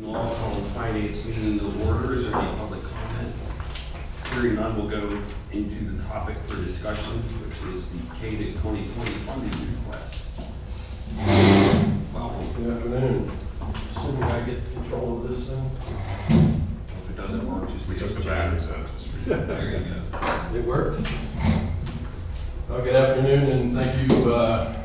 Law call the finance meeting to order. Is there any public comment? Hearing none, we'll go into the topic for discussion, which is the KDIC 2020 funding request. Welcome. Good afternoon. Assuming I get control of this thing. If it doesn't work, just We took the batteries out, just there you go. It worked. Well, good afternoon, and thank you for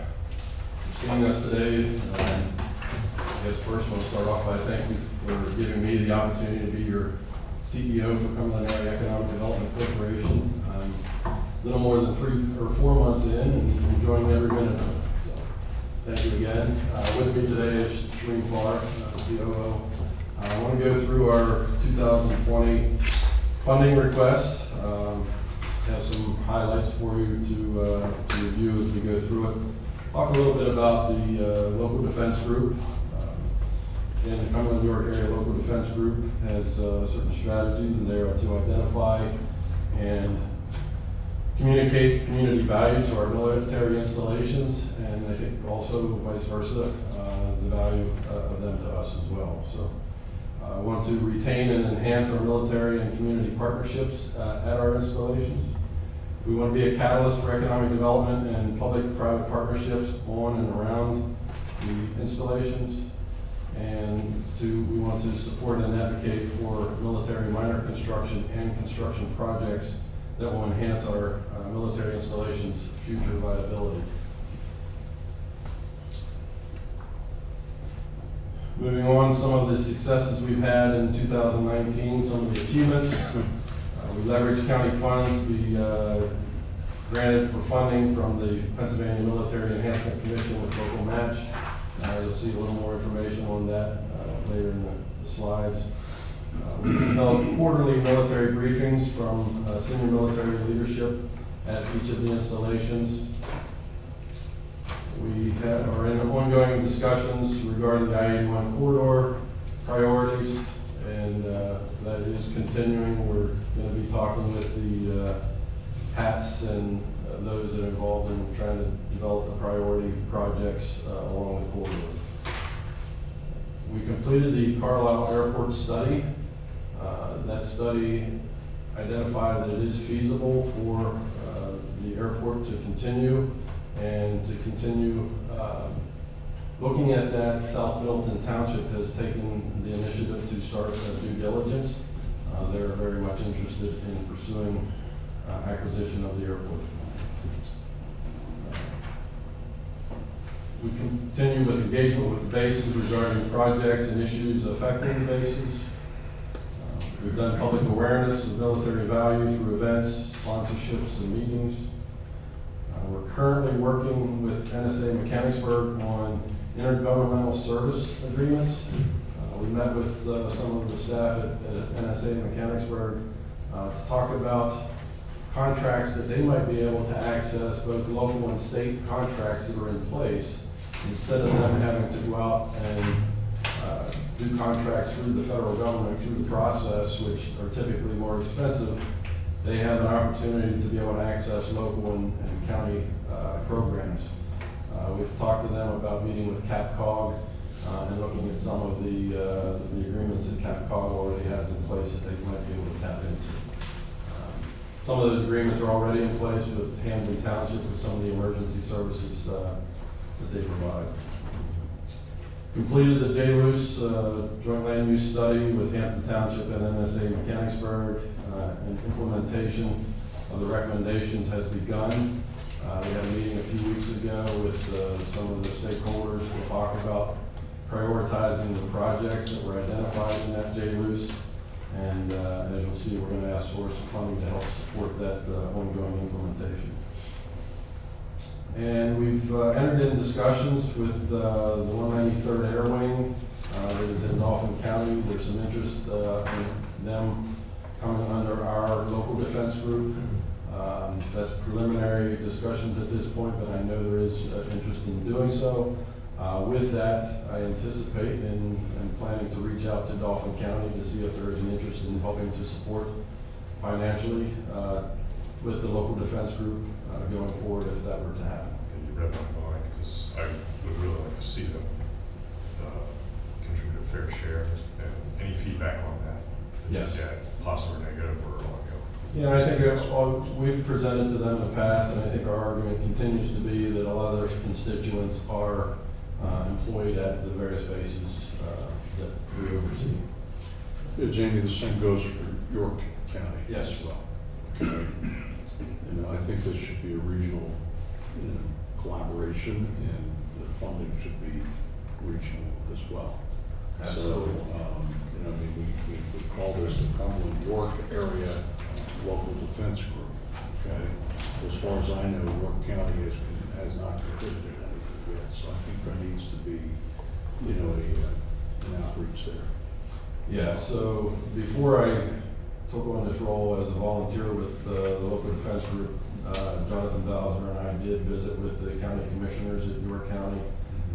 seeing us today. I guess first I want to start off by thanking you for giving me the opportunity to be your CEO for Cumberland Area Economic Development Corporation. I'm a little more than 3 or 4 months in and enjoying every minute of it. So thank you again. With me today is Shereen Clark, COO. I want to go through our 2020 funding request. Have some highlights for you to review as we go through it. Talk a little bit about the local defense group. And the Cumberland, New York Area Local Defense Group has certain strategies, and they are to identify and communicate community value to our military installations, and I think also vice versa, the value of them to us as well. So I want to retain and enhance our military and community partnerships at our installations. We want to be a catalyst for economic development and public-private partnerships on and around the installations. And we want to support and advocate for military minor construction and construction projects that will enhance our military installations' future viability. Moving on, some of the successes we've had in 2019, some of the achievements. We leveraged county funds. We granted for funding from the Pennsylvania Military Enhancement Commission with local match. You'll see a little more information on that later in the slides. We developed quarterly military briefings from senior military leadership at each of the installations. We are in ongoing discussions regarding the I-81 corridor priorities, and that is continuing. We're going to be talking with the HATs and those that are involved in trying to develop the priority projects along the corridor. We completed the Carlisle Airport study. That study identified that it is feasible for the airport to continue and to continue looking at that. South Middleton Township has taken the initiative to start due diligence. They're very much interested in pursuing acquisition of the airport. We continue with engagement with the bases regarding projects and issues affecting the bases. We've done public awareness of military value through events, sponsorships, and meetings. We're currently working with NSA Mechanicsburg on intergovernmental service agreements. We met with some of the staff at NSA Mechanicsburg to talk about contracts that they might be able to access, both local and state contracts that are in place, instead of them having to go out and do contracts through the federal government, through the process, which are typically more expensive. They have an opportunity to be able to access local and county programs. We've talked to them about meeting with CapCog and looking at some of the agreements that CapCog already has in place that they might be able to tap into. Some of those agreements are already in place with Hamden Township with some of the emergency services that they provide. Completed the J-Luce joint land use study with Hampton Township and NSA Mechanicsburg, and implementation of the recommendations has begun. We had a meeting a few weeks ago with some of the stakeholders to talk about prioritizing the projects that were identified in that J-Luce. And as you'll see, we're going to ask for some funding to help support that ongoing implementation. And we've entered in discussions with the 193rd Air Wing that is in Dauphin County. There's some interest in them coming under our local defense group. That's preliminary discussions at this point, but I know there is interest in doing so. With that, I anticipate and planning to reach out to Dauphin County to see if there is an interest in helping to support financially with the local defense group going forward if that were to happen. Can you read my mind? Because I would really like to see them contribute a fair share. And any feedback on that? Yes. Yeah, positive or negative or ongoing? Yeah, and I think that's all we've presented to them in the past, and I think our argument continues to be that a lot of their constituents are employed at the various bases that we oversee. Yeah, Jamie, the same goes for York County Yes. as well. Okay. I think this should be a regional, collaboration, and the funding should be regional as well. Absolutely. So, we call this the Cumberland York Area Local Defense Group. Okay. As far as I know, York County has not contributed anything yet, so I think there needs to be, an outreach there. Yeah, so before I took on this role as a volunteer with the local defense group, Jonathan Bowser and I did visit with the county commissioners at York County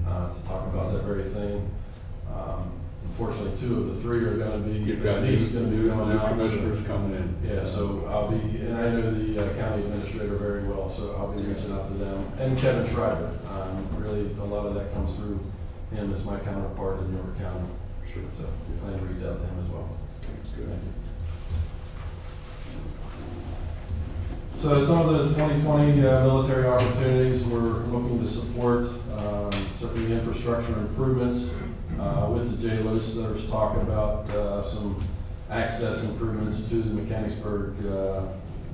to talk about that very thing. Unfortunately, 2 of the 3 are going to be, You've got at least going to be going new out. commissioners coming in. Yeah, so I'll be, and I know the county administrator very well, so I'll be reaching out to them. And Kevin Schreiber, really a lot of that comes through him as my counterpart in York County. Sure. So we plan to reach out to him as well. Okay, good. Thank you. So some of the 2020 military opportunities we're looking to support, certainly infrastructure improvements with the JLOS. There's talk about some access improvements to the Mechanicsburg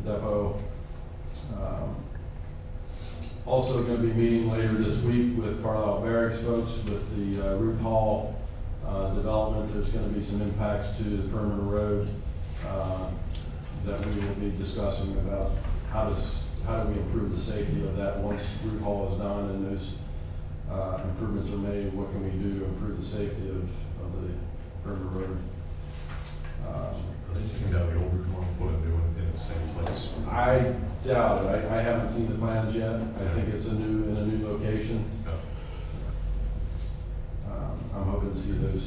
depot. Also going to be meeting later this week with Carlisle Barracks folks with the Root Hall development. There's going to be some impacts to the perimeter road that we will be discussing about how do we improve the safety of that once Root Hall is done and those improvements are made. What can we do to improve the safety of the perimeter road? Are they taking down the old route and put a new one in the same place? I doubt it. I haven't seen the plans yet. I think it's in a new location. No. I'm hoping to see those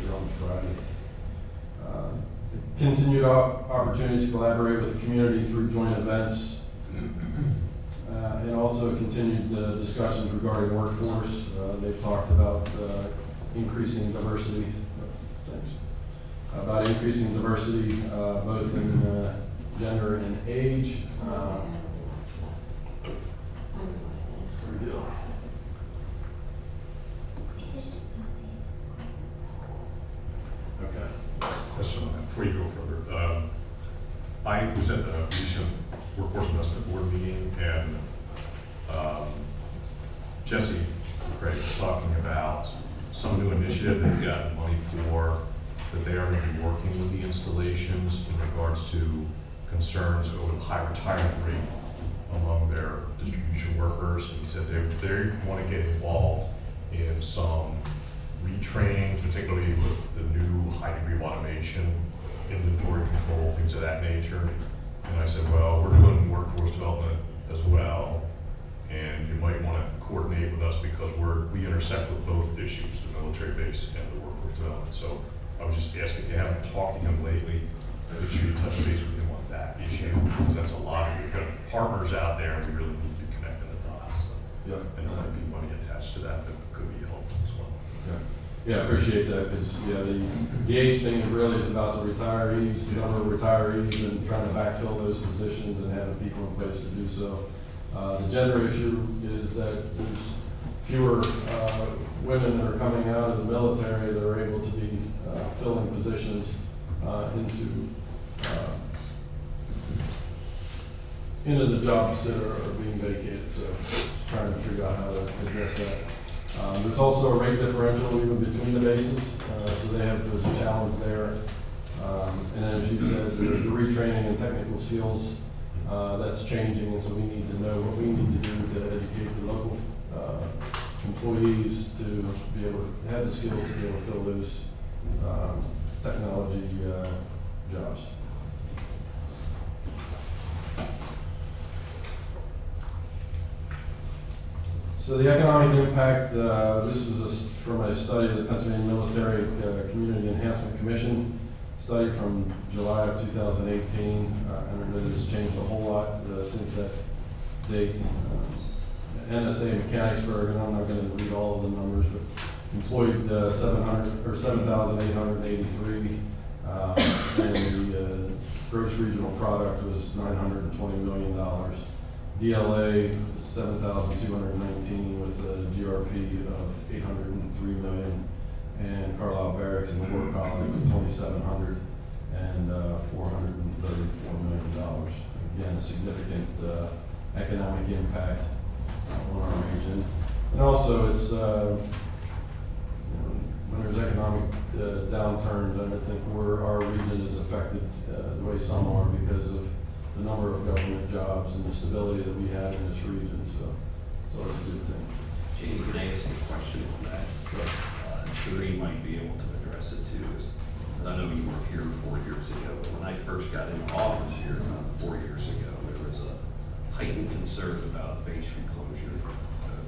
drums Friday. Continued opportunities to collaborate with the community through joint events, and also continued discussions regarding workforce. They've talked about increasing diversity. About increasing diversity both in gender and age. Good deal. Okay. Question on that before you go further. I was at the recent Workforce Investment Board meeting, and Jesse Craig was talking about some new initiative they've gotten money for, that they are going to be working with the installations in regards to concerns over the high retirement rate among their distribution workers. And he said they want to get involved in some retraining, particularly with the new high degree of automation, inventory control, things of that nature. And I said, well, we're doing workforce development as well, and you might want to coordinate with us because we intersect with both issues, the military base and the workforce development. So I was just asking if you haven't talked to him lately, make sure you touch base with him on that issue, because that's a lot of, we've got partners out there, and we really need to be connecting the dots. Yeah. And there might be money attached to that could be helpful as well. Yeah, I appreciate that, because, the age thing really is about the retirees, the number of retirees, and trying to backfill those positions and having people in place to do so. The gender issue is that there's fewer women that are coming out of the military that are able to be filling positions into the jobs that are being vacated, so just trying to figure out how to address that. There's also a rate differential even between the bases, so there's a challenge there. And then as you said, the retraining and technical skills, that's changing, and so we need to know what we need to do to educate the local employees to be able to have the skills to be able to fill those technology jobs. So the economic impact, this was from a study of the Pennsylvania Military Community Enhancement Commission, study from July of 2018, and it has changed a whole lot since that date. NSA Mechanicsburg, and I'm not going to read all of the numbers, but employed 7,883, and the gross regional product was $920 million. DLA, 7,219 with a GRP of 803 million, and Carlisle Barracks and the War College, 2,700 and $434 million. Again, a significant economic impact on our region. And also, it's when there's economic downturns, I don't think our region is affected the way some are because of the number of government jobs and the stability that we have in this region. So it's always a good thing. Jamie, can I ask a question on that? Sure. Sheree might be able to address it too. I know you were here 4 years ago, but when I first got into office here about 4 years ago, there was a heightened concern about base reclosure,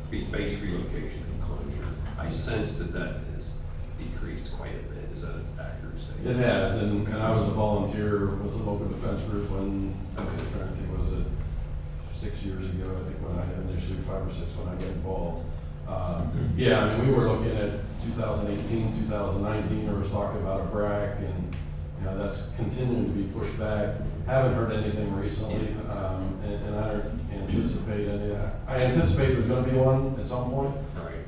base relocation and closure. I sense that has decreased quite a bit. Is that an accurate statement? It has, and I was a volunteer with the local defense group when, I'm trying to think, was it 6 years ago, I think, when I initially, 5 or 6, when I got involved. Yeah, I mean, we were looking at 2018, 2019, there was talk about a BRAC, and, that's continuing to be pushed back. Haven't heard anything recently, and I don't anticipate any. I anticipate there's gonna be one at some point. Right.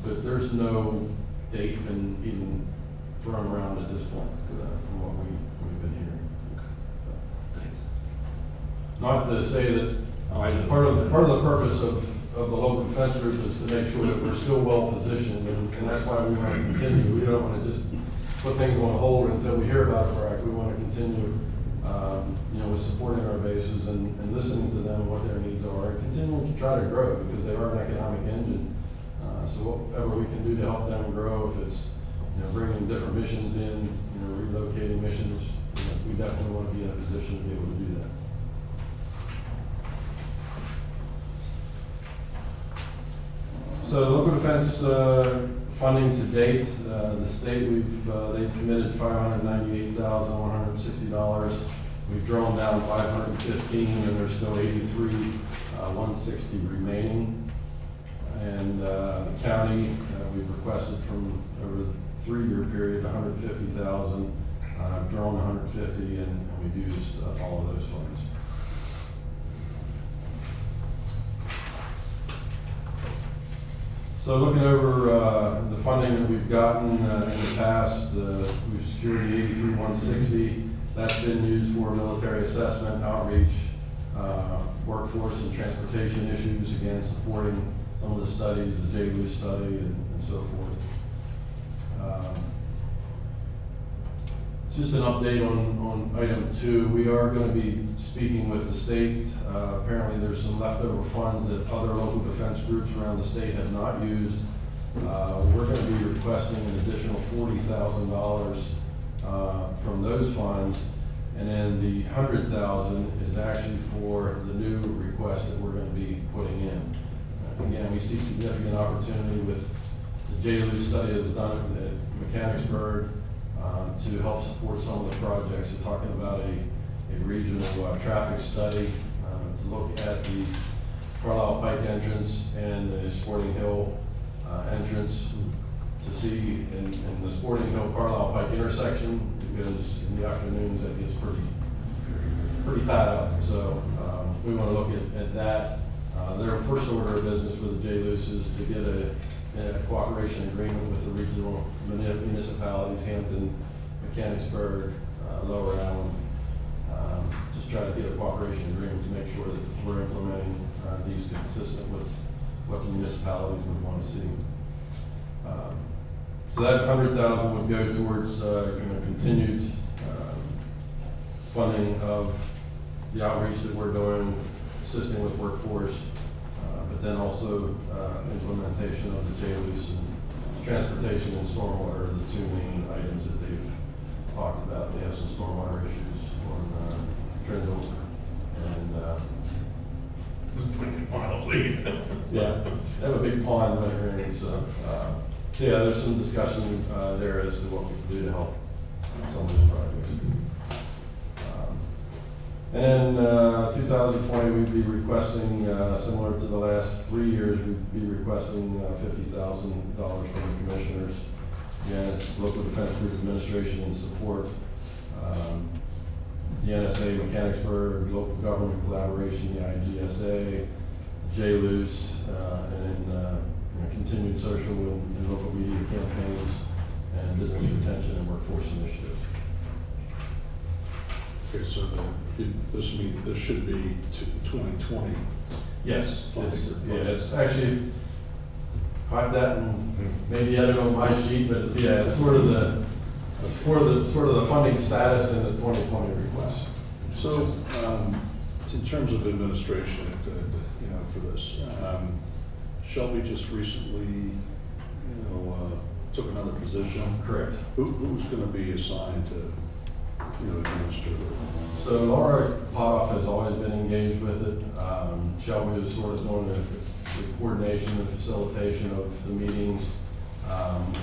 But there's no date been even thrown around at this point, from what we've been hearing. Thanks. Not to say that, part of the purpose of the local defense group is to make sure that we're still well positioned, and that's why we want to continue. We don't want to just put things on hold until we hear about it, right? We want to continue, with supporting our bases and listening to them, what their needs are, and continuing to try to grow, because they are an economic engine. So whatever we can do to help them grow, if it's, bringing different missions in, relocating missions, we definitely want to be in a position to be able to do that. So local defense funding to date, the state, they've committed $598,160. We've drawn down 515, and there's still 160 remaining. And the county, we've requested from over the 3-year period, 150,000. I've drawn 150, and we've used all of those funds. So looking over the funding that we've gotten in the past, we've secured the 83-160. That's been used for military assessment, outreach, workforce and transportation issues, again, supporting some of the studies, the JLU study and so forth. Just an update on item 2. We are going to be speaking with the state. Apparently there's some leftover funds that other local defense groups around the state have not used. We're going to be requesting an additional $40,000 from those funds, and then the $100,000 is actually for the new request that we're going to be putting in. Again, we see significant opportunity with the JLU study that was done at Mechanicsburg to help support some of the projects. We're talking about a regional traffic study to look at the Carlisle Pike entrance and the Sporting Hill entrance to see in the Sporting Hill Carlisle Pike intersection, because in the afternoons that gets pretty tied up. So we want to look at that. Their first order of business with the JLUs is to get a cooperation agreement with the regional municipalities, Hampton, Mechanicsburg, Lower Allen. Just try to get a cooperation agreement to make sure that we're implementing these consistent with what the municipalities would want to see. So that $100,000 would go towards continued funding of the outreach that we're doing, assisting with workforce, but then also implementation of the JLUs and transportation and stormwater are the 2 main items that they've talked about. They have some stormwater issues on Trindle, and yeah, they have a big pond right here, so yeah, there's some discussion there as to what we can do to help some of these projects. And then 2020, we'd be requesting, similar to the last 3 years, we'd be requesting $50,000 from the commissioners. Again, it's local defense group administration and support. The NSA, Mechanicsburg, local government collaboration, the IGSA, JLUS, and then continued social and local media campaigns, and business retention and workforce initiatives. Okay, so this should be 2020. Yes, Funding it's actually, caught that and maybe edit on my sheet, but it's sort of the funding status in the 2020 request. So, in terms of administration, for this, Shelby just recently, took another position. Correct. Who's going to be assigned to, administer the? So Laura Poff has always been engaged with it. Shelby was sort of doing the coordination and facilitation of the meetings.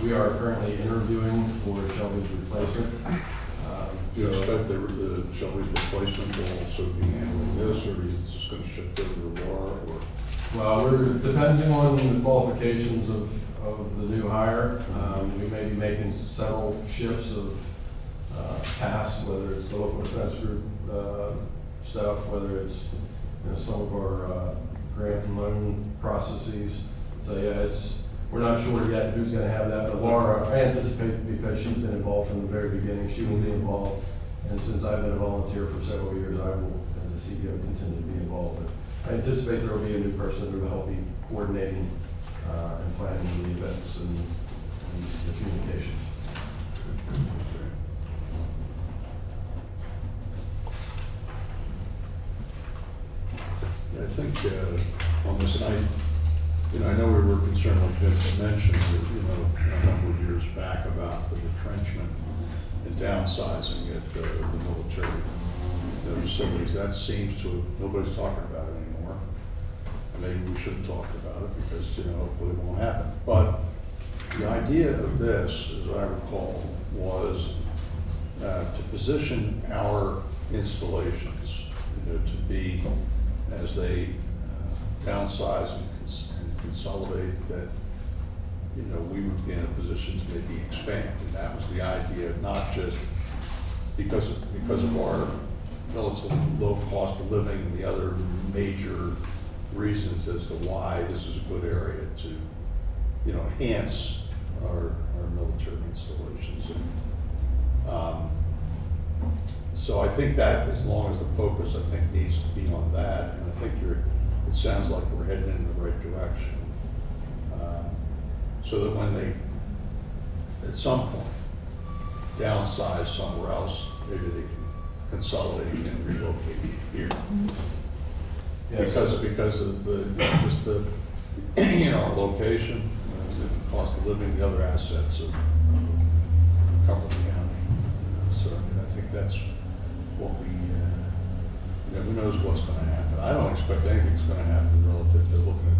We are currently interviewing for Shelby's replacement. Do you So- expect the Shelby's replacement will also be handling this, or is it just going to shift over to Laura, or? Well, we're depending on the qualifications of the new hire. We may be making several shifts of tasks, whether it's the local defense group stuff, whether it's some of our grant and loan processes. So yeah, we're not sure yet who's going to have that, but Laura, I anticipate, because she's been involved from the very beginning, she will be involved. And since I've been a volunteer for several years, I will, as a CEO, continue to be involved. But I anticipate there will be a new person who will help me coordinating and planning the events and the communications. I think on this night, I know we were concerned, like Vince mentioned, a number of years back about the retrenchment and downsizing at the military facilities. That seems to, nobody's talking about it anymore. And maybe we shouldn't talk about it because, hopefully it won't happen. But the idea of this, as I recall, was to position our installations, to be, as they downsize and consolidate, that we would be in a position to maybe expand. And that was the idea, not just because of our relatively low cost of living and the other major reasons as to why this is a good area to enhance our military installations. And, so I think that, as long as the focus, I think, needs to be on that, and I think it sounds like we're heading in the right direction. So that when they, at some point, downsize somewhere else, maybe they can consolidate and relocate here. Yes. Because of the our location, the cost of living, the other assets of Cumberland County. So I think that's what we, who knows what's going to happen. I don't expect anything's going to happen relative to looking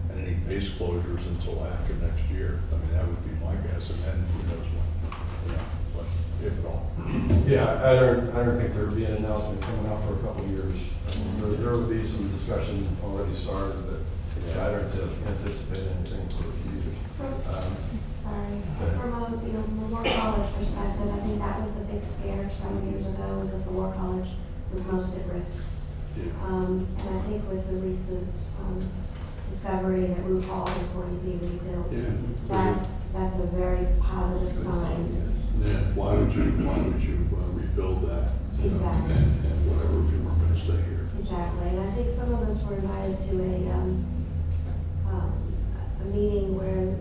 at any base closures until after next year. I mean, that would be my guess, and then who knows when, but if at all. Yeah, I don't think there would be an announcement coming out for a couple of years. There would be some discussion already started, but I don't anticipate anything for a few years. From the War College perspective, I think that was the big scare some years ago, was that the War College was most at risk. Yeah. And I think with the recent discovery that Root Hall is going to be rebuilt, that's a very positive sign. Yeah, why would you rebuild that? Exactly. And whatever, if you weren't going to stay here. Exactly, and I think some of us were invited to a meeting where the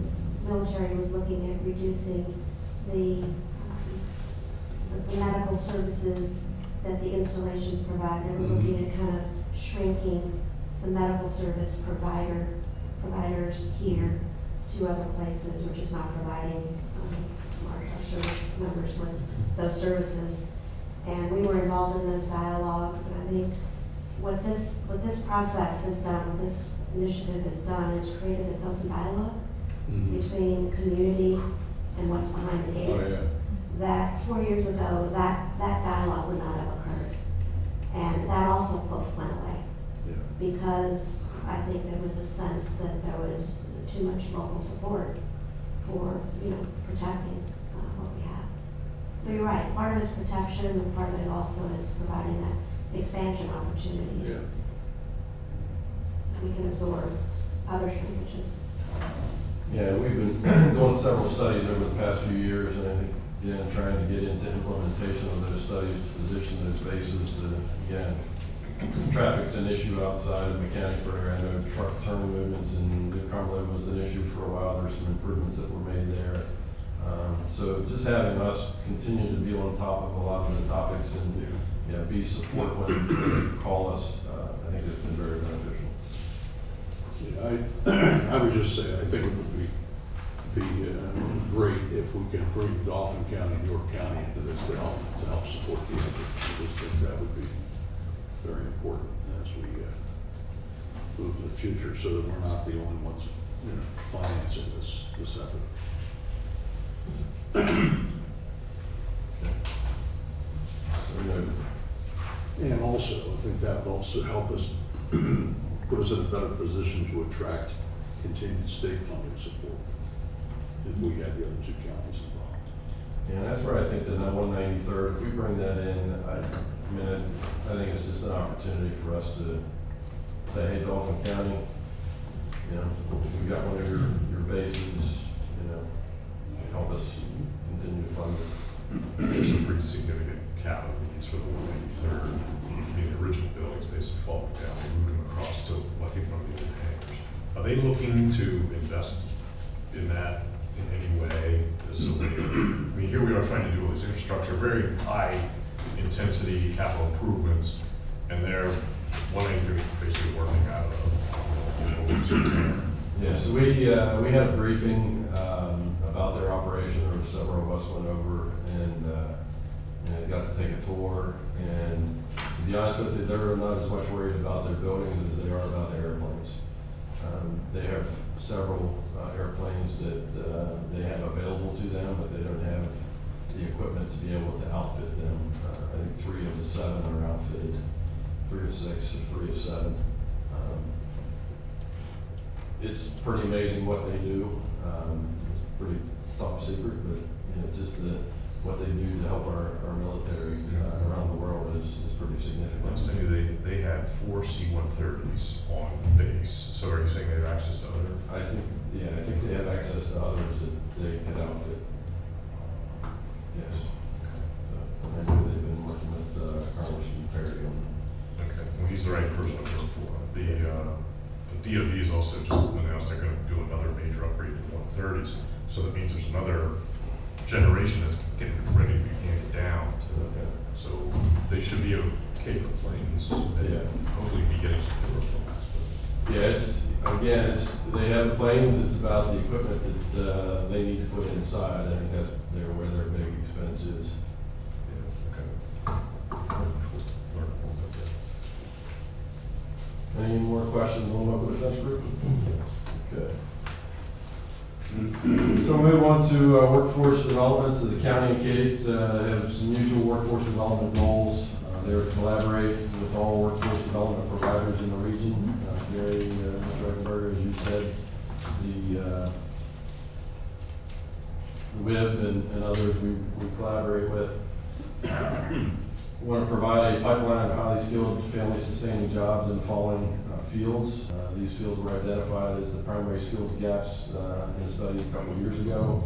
military was looking at reducing the medical services that the installations provide. They were looking at kind of shrinking the medical service providers here to other places, or just not providing our service members with those services. And we were involved in those dialogues, and I think what this process has done, what this initiative has done, is created this open dialogue between community and what's behind the gates. Oh, yeah. That 4 years ago, that dialogue would not have occurred. And that also both went away, Yeah. because I think there was a sense that there was too much local support for, protecting what we have. So you're right, part of it's protection, and part of it also is providing that expansion opportunity. Yeah. We can absorb other shrinkages. Yeah, we've been doing several studies over the past few years, and I think, again, trying to get into implementation of those studies to position those bases to, again, traffic's an issue outside of Mechanicsburg. I know truck turning movements in New Cumberland was an issue for a while. There's some improvements that were made there. So just having us continue to be on top of a lot of the topics and, be support when they call us, I think it's been very beneficial. Yeah, I would just say, I think it would be great if we can bring Dauphin County and York County into this to help support the effort. I just think that would be very important as we move to the future, so that we're not the only ones, financing this effort. And also, I think that would also help us, put us in a better position to attract continued state funding support if we had the other two counties involved. Yeah, and that's where I think that 193rd, if we bring that in, I think it's just an opportunity for us to say, hey, Dauphin County, we got one of your bases, help us continue to fund it. There's some pretty significant capital needs for the 193rd. The original buildings basically falling down, they moved them across to, I think, one of the old hangars. Are they looking to invest in that in any way as a way of, here we are trying to do all this infrastructure, very high intensity capital improvements, and they're 193rd basically working out of, Yeah, so we had a briefing about their operation, or several of us went over and got to take a tour. And to be honest with you, they're not as much worried about their buildings as they are about their airplanes. They have several airplanes that they have available to them, but they don't have the equipment to be able to outfit them. I think 3 of the 7 are outfitted, 3 of 6 or 3 of 7. It's pretty amazing what they do. It's pretty top secret, but just what they do to help our military around the world is pretty significant. Last I knew, they had 4 C-130s on base. So are you saying they have access to other? I think they have access to others that they can outfit. Yes. So, I know they've been working with Congressman Perry on. Okay, well, he's the right person to look for. The DoD has also just announced they're going to do another major upgrade to the 130s. So that means there's another generation that's getting ready to be handed down to them. So they should be okay with planes. Hopefully be getting some newer planes. Yeah, they have the planes, it's about the equipment that they need to put inside. I think that's where their big expense is. Any more questions on local defense group? Okay. So we'll move on to workforce development. So the county and Kate's have some mutual workforce development goals. They're to collaborate with all workforce development providers in the region. Gary, Mr. Reichenberger, as you said, the WIB and others we collaborate with. We want to provide a pipeline of highly skilled, family-sustaining jobs in the following fields. These fields were identified as the primary skills gaps in a study a couple of years ago.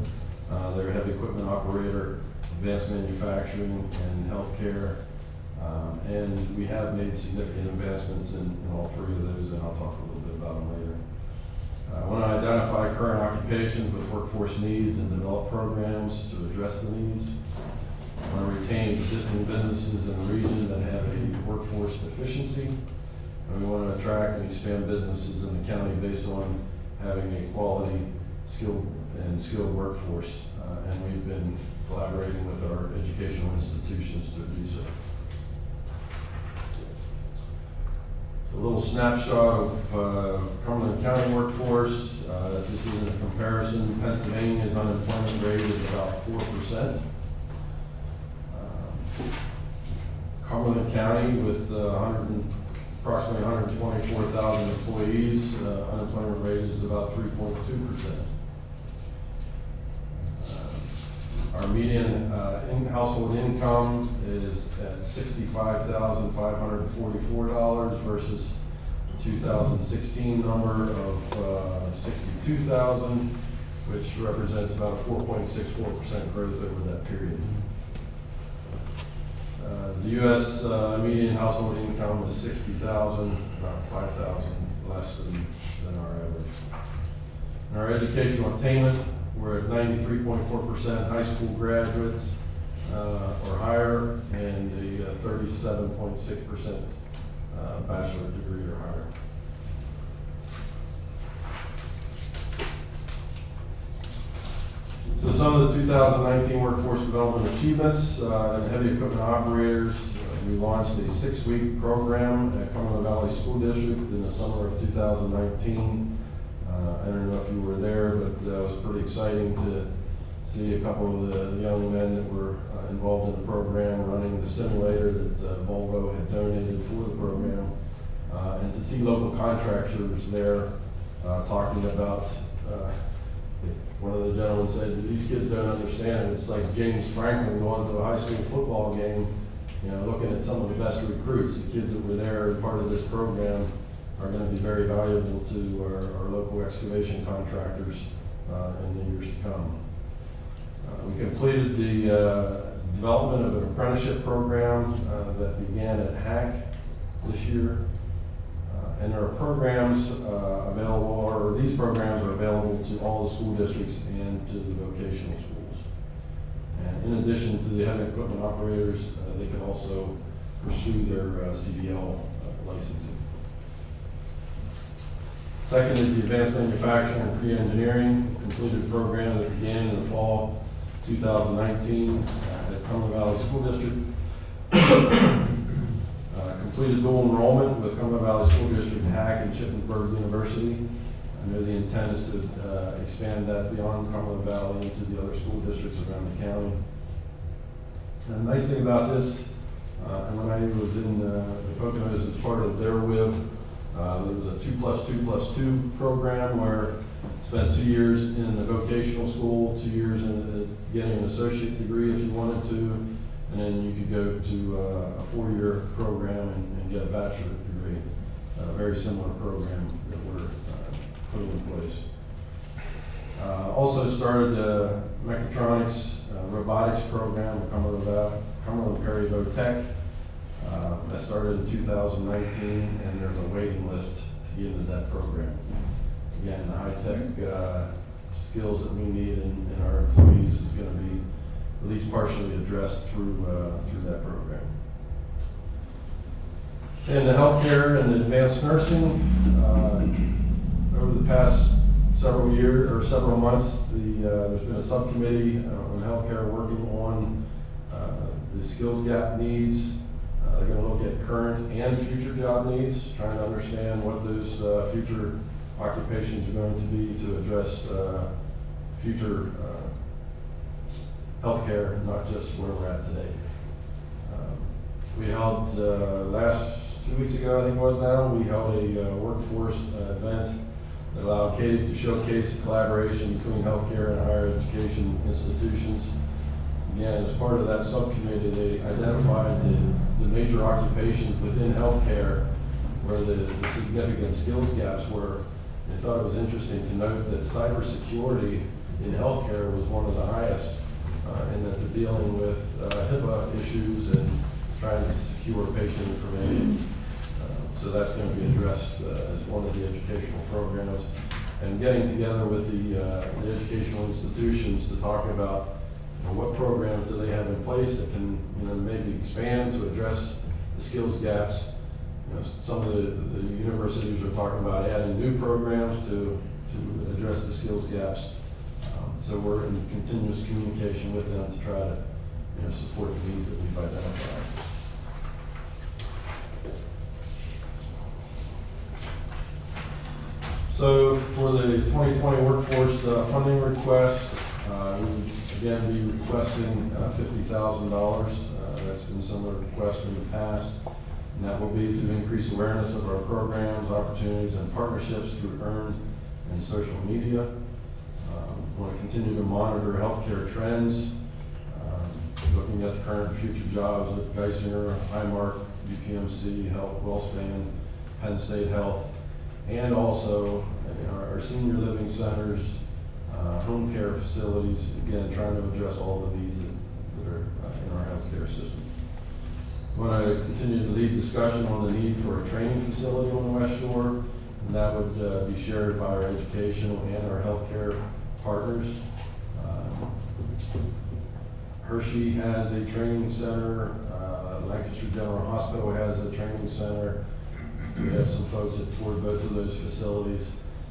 They're heavy equipment operator, advanced manufacturing, and healthcare. And we have made significant advancements in all 3 of those, and I'll talk a little bit about them later. I want to identify current occupations with workforce needs and develop programs to address the needs. I want to retain existing businesses in the region that have a workforce deficiency. And we want to attract and expand businesses in the county based on having a quality, skilled workforce. And we've been collaborating with our educational institutions to do so. A little snapshot of Cumberland County workforce. This is in a comparison. Pennsylvania's unemployment rate is about 4%. Cumberland County with approximately 124,000 employees. Unemployment rate is about 3.2%. Our median household income is at $65,544 versus 2016 number of 62,000, which represents about a 4.64% growth over that period. The U.S. median household income is 60,000, about 5,000 less than our average. In our educational attainment, we're at 93.4% high school graduates or higher, and the 37.6% bachelor degree or higher. So some of the 2019 workforce development achievements in heavy equipment operators, we launched a 6-week program at Cumberland Valley School District in the summer of 2019. I don't know if you were there, but it was pretty exciting to see a couple of the young men that were involved in the program running the simulator that Volvo had donated for the program, and to see local contractors there talking about, one of the gentlemen said, these kids don't understand. It's like James Franklin going to a high school football game, looking at some of the best recruits. The kids that were there as part of this program are going to be very valuable to our local excavation contractors in the years to come. We completed the development of an apprenticeship program that began at HAC this year. And there are programs available, or these programs are available to all the school districts and to the vocational schools. And in addition to the heavy equipment operators, they can also pursue their CDL licensing. Second is the advanced manufacturing and pre-engineering, completed a program that began in the fall 2019 at Cumberland Valley School District. Completed dual enrollment with Cumberland Valley School District, HAC, and Shippensburg University. I know the intent is to expand that beyond Cumberland Valley into the other school districts around the county. And the nice thing about this, and when I was in the Poconos as part of their WIB, there was a 2+2+2 program where I spent 2 years in the vocational school, 2 years in getting an associate degree if you wanted to, and then you could go to a 4-year program and get a bachelor degree. A very similar program that we're putting in place. Also started the mechatronics robotics program at Cumberland Perry Tech. That started in 2019, and there's a waiting list to get into that program. Again, the high-tech skills that we need in our employees is going to be at least partially addressed through that program. In the healthcare and advanced nursing, over the past several years or several months, there's been a subcommittee on healthcare working on the skills gap needs. They're going to look at current and future job needs, trying to understand what those future occupations are going to be to address future healthcare, not just where we're at today. We held last 2 weeks ago, I think it was now, we held a workforce event that allowed Katie to showcase the collaboration between healthcare and higher education institutions. Again, as part of that subcommittee, they identified the major occupations within healthcare where the significant skills gaps were. They thought it was interesting to note that cybersecurity in healthcare was one of the highest, and that they're dealing with HIPAA issues and trying to secure patient information. So that's going to be addressed as one of the educational programs. And getting together with the educational institutions to talk about what programs do they have in place that can maybe expand to address the skills gaps. Some of the universities are talking about adding new programs to address the skills gaps. So we're in continuous communication with them to try to support the needs that we've identified. So for the 2020 workforce funding request, we would again be requesting $50,000. That's That's been similar request in the past. And that will be to increase awareness of our programs, opportunities, and partnerships through earned and social media. Want to continue to monitor healthcare trends, looking at the current and future jobs with Geisinger, Highmark, UPMC, Health, WellSpan, Penn State Health, and also our senior living centers, home care facilities, again, trying to address all the needs that are in our healthcare system. I want to continue to lead discussion on the need for a training facility on the West Shore, and that would be shared by our educational and our healthcare partners. Hershey has a training center, Lancaster General Hospital has a training center. We have some folks that toured both of those facilities.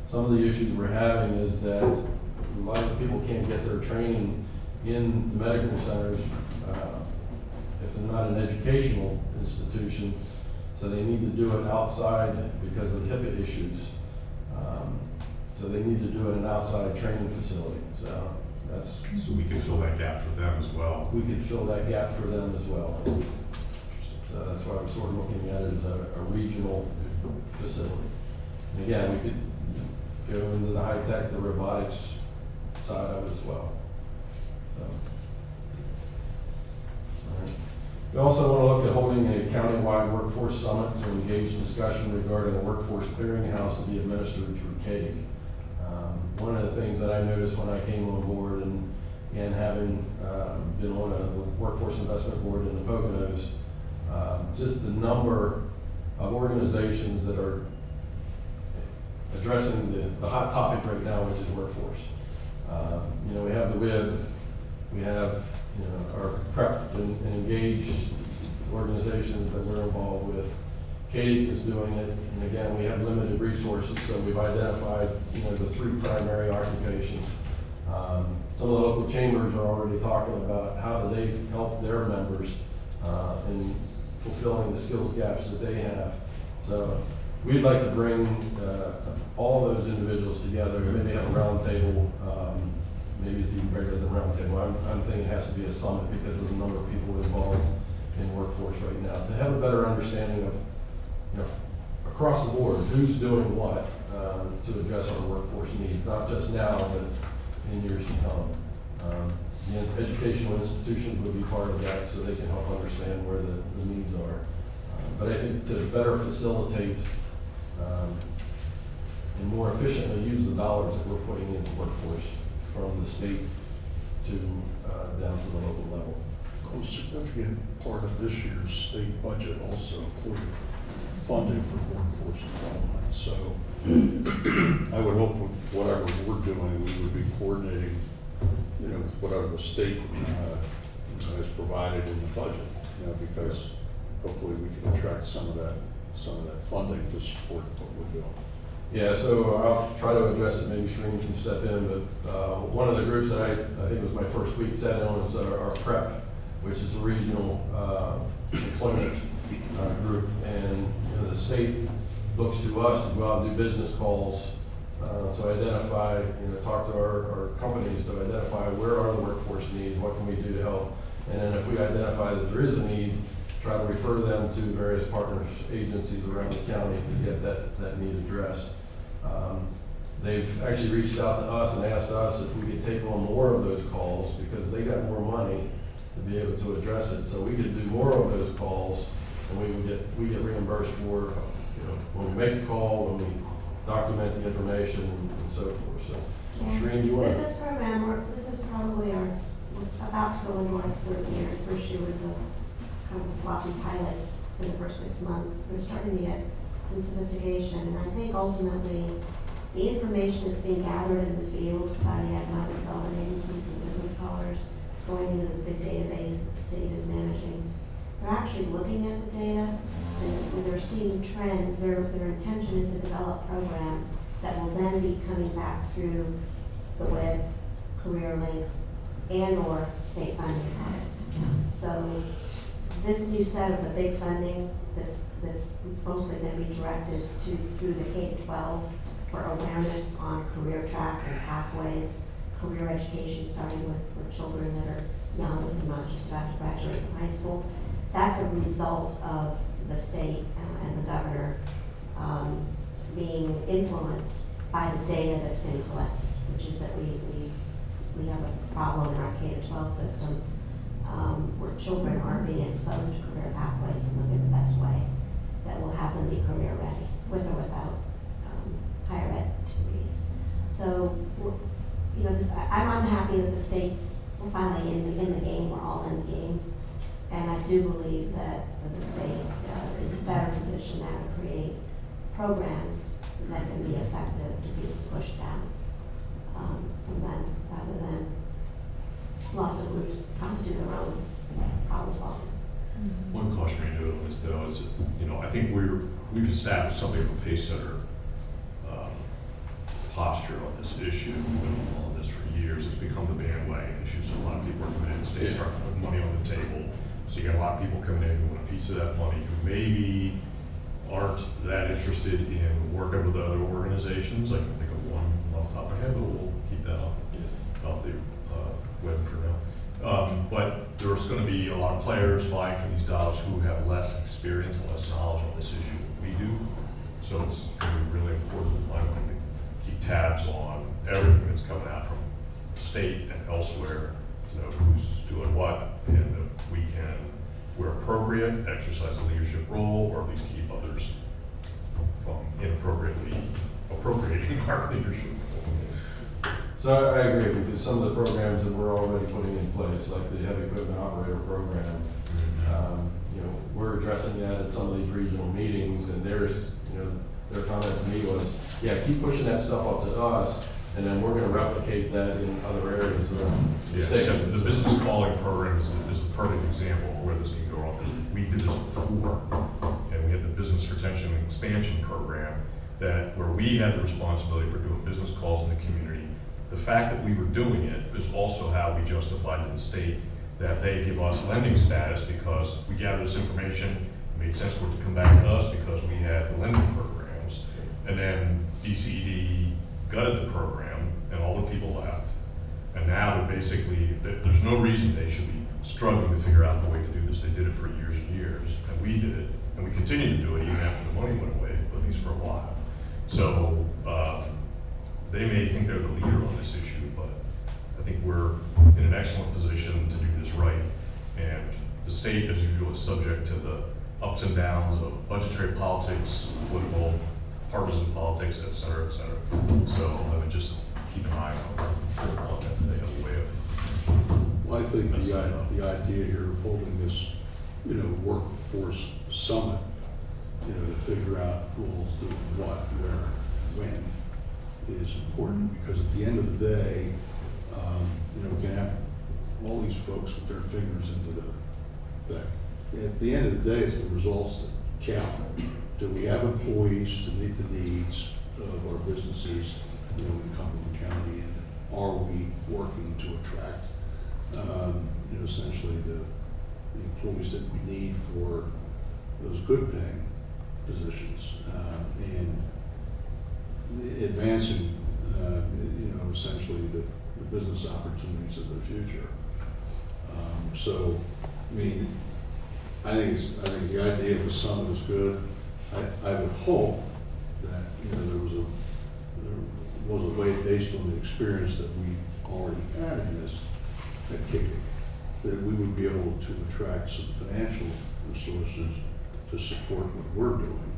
Some of the issues we're having is that a lot of people can't get their training in the medical centers if they're not an educational institution, so they need to do it outside because of HIPAA issues. So they need to do it in an outside training facility. So that's. So we can fill that gap for them as well. We could fill that gap for them as well. So that's why we're sort of looking at it as a regional facility. And again, we could go into the high tech, the robotics side of it as well. So. All right. We also want to look at holding a countywide workforce summit to engage in discussion regarding a workforce clearinghouse to be administered through CADIC. One of the things that I noticed when I came on board and having been on a workforce investment board in the Poconos, just the number of organizations that are addressing the hot topic right now, which is workforce. We have the WIB, we have our PrEP and engaged organizations that we're involved with. CADIC is doing it, and again, we have limited resources, so we've identified the three primary occupations. Some of the local chambers are already talking about how do they help their members in fulfilling the skills gaps that they have. So we'd like to bring all those individuals together, maybe have a round table. Maybe it's even bigger than round table. I'm thinking it has to be a summit because of the number of people involved in workforce right now, to have a better understanding of across the board, who's doing what to address our workforce needs, not just now, but in years to come. Educational institutions would be part of that, so they can help understand where the needs are. But I think to better facilitate and more efficiently use the dollars that we're putting into workforce from the state to down to the local level. A significant part of this year's state budget also included funding for workforce development. So I would hope with whatever we're doing, we would be coordinating, with whatever the state has provided in the budget, because hopefully we can attract some of that funding to support what we're doing. Yeah, so I'll try to address it. Maybe Shereen can step in, but one of the groups that I think it was my first week sat on was our PrEP, which is a regional employment group, and the state looks to us to go out and do business calls to identify, talk to our companies to identify where are the workforce needs, what can we do to help, and then if we identify that there is a need, try to refer them to various partners, agencies around the county to get that need addressed. They've actually reached out to us and asked us if we could take on more of those calls because they got more money to be able to address it. So we could do more of those calls, and we get reimbursed for when we make the call, when we document the information, and so forth. So, Shereen, do you want to? This program, this is probably we're about to go into our third year. First year was a kind of a sloppy pilot for the first 6 months. We're starting to get some sophistication, and I think ultimately the information that's being gathered in the field by the economic development agencies and business scholars is going into this big database that the state is managing. They're actually looking at the data, and when they're seeing trends, their intention is to develop programs that will then be coming back through the web, career links, and or state funding products. So this new set of the big funding that's mostly going to be directed through the K-12 for awareness on career track and pathways, career education starting with children that are young and not just about to graduate from high school. that's a result of the state and the governor being influenced by the data that's been collected, which is that we have a problem in our K-12 system where children aren't being exposed to career pathways and look at the best way that will have them be career ready, with or without higher ed degrees. So, you know, I'm happy that the state's, we're finally in the game, we're all in the game. And I do believe that the state is better positioned now to create programs that can be effective to be pushed down from them, rather than lots of groups trying to do their own problem solving. One cautionary note on this though is, you know, I think we've established something of a pace setter posture on this issue. We've been on this for years. It's become the bandwagon issue. So a lot of people are coming in, states start putting money on the table. So you got a lot of people coming in who want a piece of that money who maybe aren't that interested in working with other organizations. I can think of one off the top of my head, but we'll keep that off the web for now. But there's going to be a lot of players vying for these dollars who have less experience and less knowledge on this issue than we do. So it's going to be really important in my mind to keep tabs on everything that's coming out from the state and elsewhere to know who's doing what, and that we can, where appropriate, exercise a leadership role, or at least keep others from inappropriately appropriating our leadership role. So I agree, because some of the programs that we're already putting in place, like the heavy equipment operator program, you know, we're addressing that at some of these regional meetings, and there's, you know, their comment to me was, yeah, keep pushing that stuff up to us, and then we're gonna replicate that in other areas of the Yeah, state. so the business calling program is the perfect example of where this can go wrong. We did this before, and we had the business retention and expansion program where we had the responsibility for doing business calls in the community. The fact that we were doing it is also how we justified to the state that they give us lending status, because we gathered this information. It made sense for it to come back to us because we had the lending programs, and then DCED gutted the program and all the people left. And now they're basically, there's no reason they should be struggling to figure out the way to do this. They did it for years and years, and we did it, and we continue to do it even after the money went away, at least for a while. So they may think they're the leader on this issue, but I think we're in an excellent position to do this right. And the state, as usual, is subject to the ups and downs of budgetary politics, political, partisan politics, et cetera, et cetera. So I would just keep an eye on that. They have a way of. Well, I think the idea here of holding this, you know, workforce summit, you know, to figure out who all's doing what, where, when, is important, because at the end of the day, you know, we can have all these folks with their fingers into the thing. At the end of the day, it's the results that count. Do we have employees to meet the needs of our businesses, you know, in Cumberland County, and are we working to attract, you know, essentially the employees that we need for those good paying positions, and advancing, you know, essentially the business opportunities of the future. So, I mean, I think the idea of the summit is good. I would hope that, you know, there was a way, based on the experience that we already had in this at CADIC, that we would be able to attract some financial resources to support what we're doing.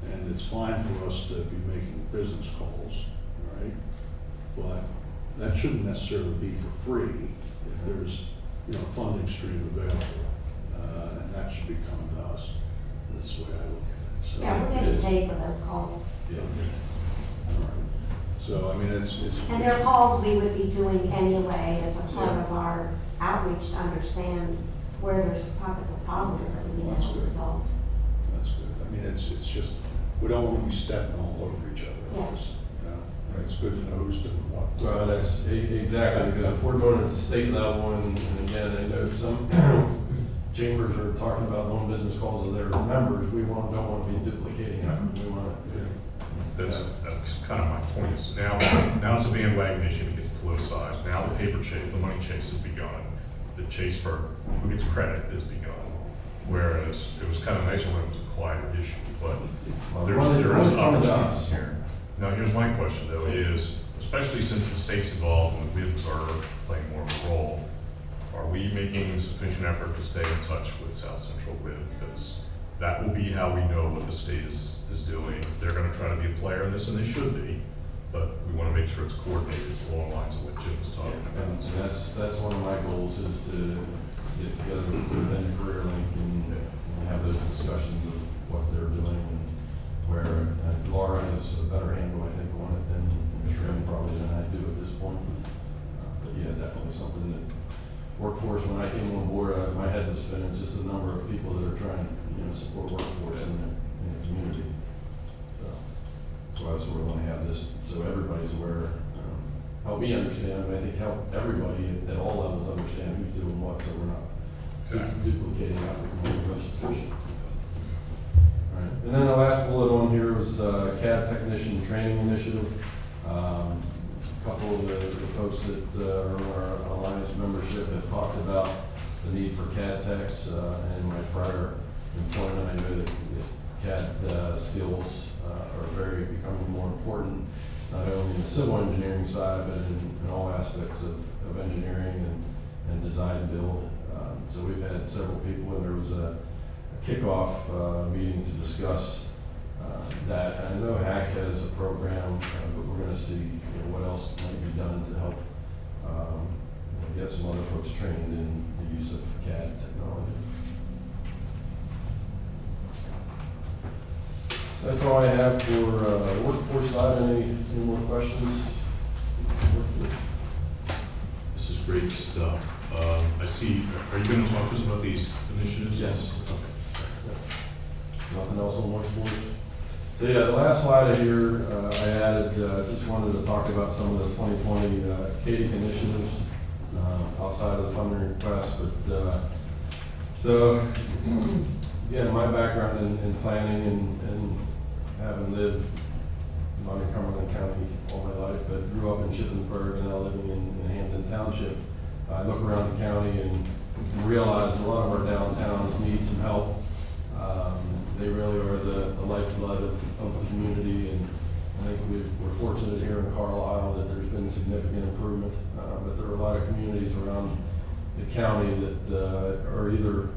And it's fine for us to be making business calls, right? But that shouldn't necessarily be for free if there's, you know, funding stream available. And that should be coming to us. That's the way I look at it. So, Yeah, we're getting paid for those calls. Yeah. all right. So, I mean, it's. And they're calls we would be doing anyway as a part of our outreach to understand where there's pockets of problems that we need That's to good. resolve. That's good. I mean, it's just, we don't want to be stepping all over each other. Yeah. You know, and it's good to know who's doing what. Well, that's exactly, because if we're doing it at the state level, and again, I know some chambers are talking about doing business calls of their members, we don't want to be duplicating efforts. We want to. That's kind of my point. Is now it's a bandwagon issue that gets politicized. Now the paper chase, the money chase has begun. The chase for who gets credit has begun. Whereas it was kind of nicer when it was a quieter issue, but Well, there one is is coming to opportunity us. here. Now, here's my question though, is, especially since the state's involved and the WIBs are playing more of a role, are we making sufficient effort to stay in touch with South Central WIB? Because that will be how we know what the state is doing. They're gonna try to be a player in this, and they should be, but we wanna make sure it's coordinated along the lines of what Jim was talking And about. that's one of my goals, is to get together within the Career Link and have those discussions of what they're doing and where Laura has a better handle, I think, on it than Mr. M probably than I do at this point. But yeah, definitely something that workforce, when I came on board, my head was spinning, just the number of people that are trying to, support workforce in the community. So I sort of want to have this, so everybody's aware, help me understand, but I think help everybody at all levels understand who's doing what, so we're not duplicating effort and being most efficient. All right, and then the last bullet on here was CAD Technician Training Initiative. A couple of the folks that are in our Alliance membership have talked about the need for CAD techs. In my prior employment, I know that CAD skills are becoming more important, not only in the civil engineering side, but in all aspects of engineering and design build. So we've had several people, and there was a kickoff meeting to discuss that. I know HAC has a program, but we're going to see what else might be done to help get some other folks trained in the use of CAD technology. That's all I have for the workforce side. Any more questions? This is great stuff. I see, are you gonna talk to us about these initiatives? Yes. Okay. Nothing else on workforce? So yeah, the last slide here, I added, just wanted to talk about some of the 2020 CADIC initiatives outside of the funding request. But so again, my background in planning and having lived not in Cumberland County all my life, but grew up in Shippensburg and now living in Hampton Township. I look around the county and realize a lot of our downtowns need some help. They really are the lifeblood of the community, and I think we're fortunate here in Carlisle that there's been significant improvement. But there are a lot of communities around the county that are either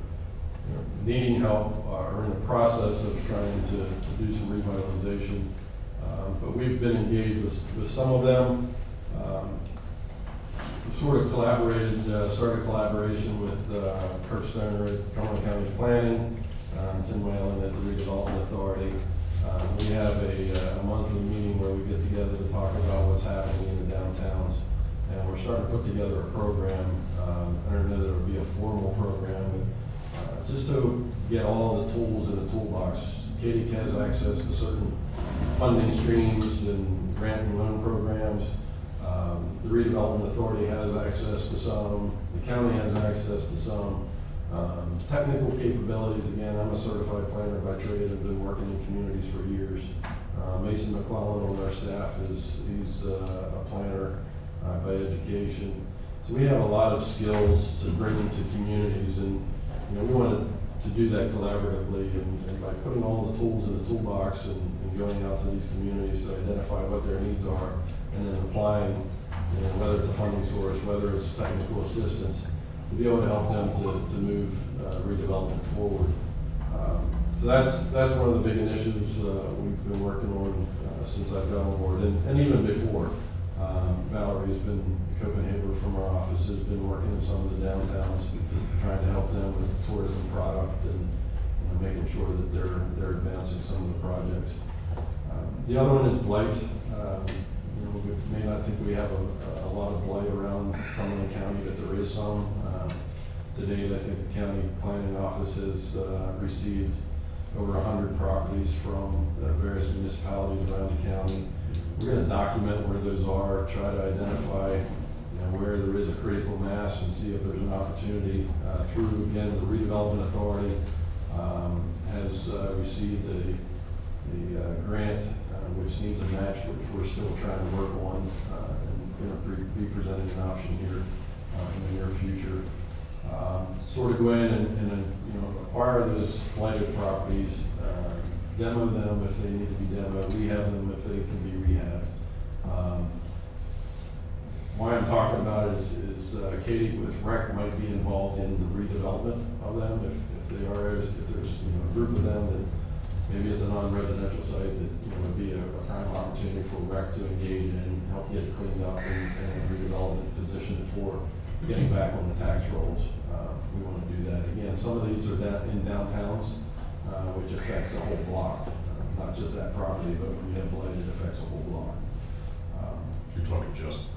needing help or in the process of trying to do some revitalization. But we've been engaged with some of them. We sort of started collaboration with Kurt Stoner at Cumberland County Planning, Tim Whalen at the Redevelopment Authority. We have a monthly meeting where we get together to talk about what's happening in the downtowns. And we're starting to put together a program. I don't know that it'll be a formal program, but just to get all the tools in the toolbox. CADIC has access to certain funding streams and grant and loan programs. The Redevelopment Authority has access to some. The county has access to some. Technical capabilities, again, I'm a certified planner by trade. I've been working in communities for years. Mason McClellan on our staff he's a planner by education. So we have a lot of skills to bring into communities, and we wanted to do that collaboratively, and by putting all the tools in the toolbox and going out to these communities to identify what their needs are, and then applying, whether it's a funding source, whether it's technical assistance, to be able to help them to move redevelopment forward. So that's one of the big initiatives we've been working on since I've got on board, and even before. Valerie's been, Copenhagen from our office, has been working in some of the downtowns, trying to help them with tourism product and making sure that they're advancing some of the projects. The other one is blight. We may not think we have a lot of blight around Cumberland County, but there is some. To date, I think the county planning office has received over 100 properties from various municipalities around the county. We're going to document where those are, try to identify where there is a critical mass, and see if there's an opportunity through, again, the Redevelopment Authority has received a grant which needs a match, which we're still trying to work on, and going to be presenting an option here in the near future. sort of go in and acquire those blighted properties, demo them if they need to be demoed, rehab them if they can be rehabbed. Why I'm talking about is Katie with REC might be involved in the redevelopment of them if there's a group of them that maybe it's a non-residential site that would be a prime opportunity for REC to engage in, help get it cleaned up and a redevelopment position for getting back on the tax rolls. We want to do that. Again, some of these are in downtowns, which affects the whole block, not just that property, but when you have blight, it affects the whole block. You're talking just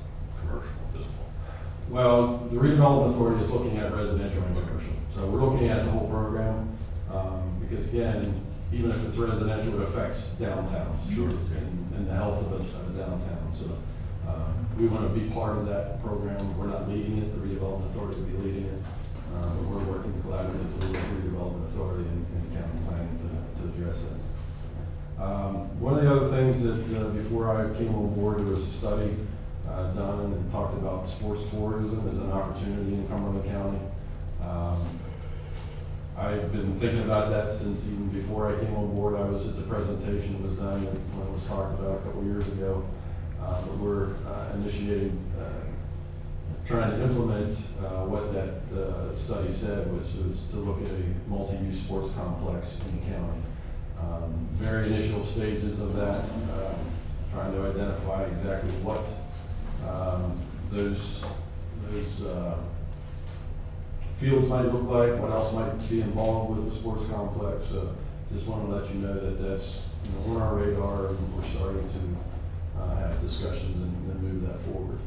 commercial at this point? Well, the redevelopment authority is looking at residential and commercial. So we're looking at the whole program, because again, even if it's residential, it affects downtowns. Sure. And the health of a downtown. So we want to be part of that program. We're not leading it, the redevelopment authority will be leading it. But we're working collaboratively with the redevelopment authority and county planning to address that. One of the other things that before I came on board, there was a study done and talked about sports tourism as an opportunity in Cumberland County. I've been thinking about that since even before I came on board. I was at the presentation that was done when it was talked about a couple of years ago. But we're initiating, trying to implement what that study said, which was to look at a multi-use sports complex in the county. Very initial stages of that, trying to identify exactly what those fields might look like, what else might be involved with the sports complex. Just want to let you know that that's on our radar, and we're starting to have discussions and move that forward.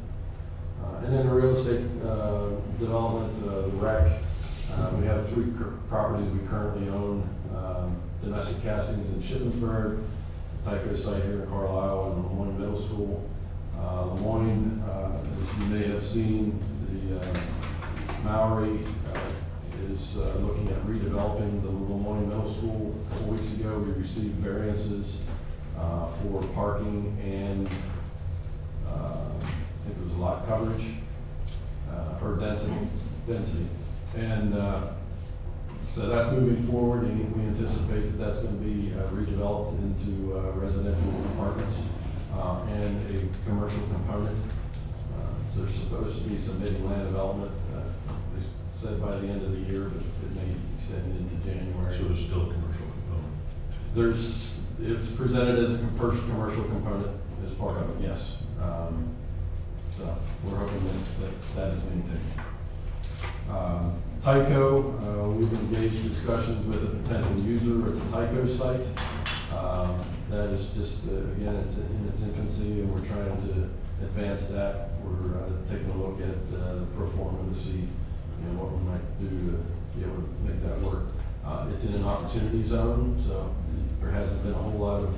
And then the real estate development, the REC, we have 3 properties we currently own. Domestic Castings in Shippensburg, Tyco site here in Carlisle, and Lemoyne Middle School. Lemoyne, as you may have seen, the Maori is looking at redeveloping the Lemoyne Middle School. A couple weeks ago, we received variances for parking and I think it was lot coverage or density. And so that's moving forward, and we anticipate that that's going to be redeveloped into residential apartments and a commercial component. So they're supposed to be submitting land development, they said by the end of the year, but it may extend into January. So there's still a commercial component? It's presented as a commercial component as part of it, yes. So we're hoping that is maintained. Tyco, we've engaged discussions with a potential user at the Tyco site. That is just, again, it's in its infancy, and we're trying to advance that. We're taking a look at the pro forma to see what we might do to be able to make that work. It's in an opportunity zone, so there hasn't been a whole lot of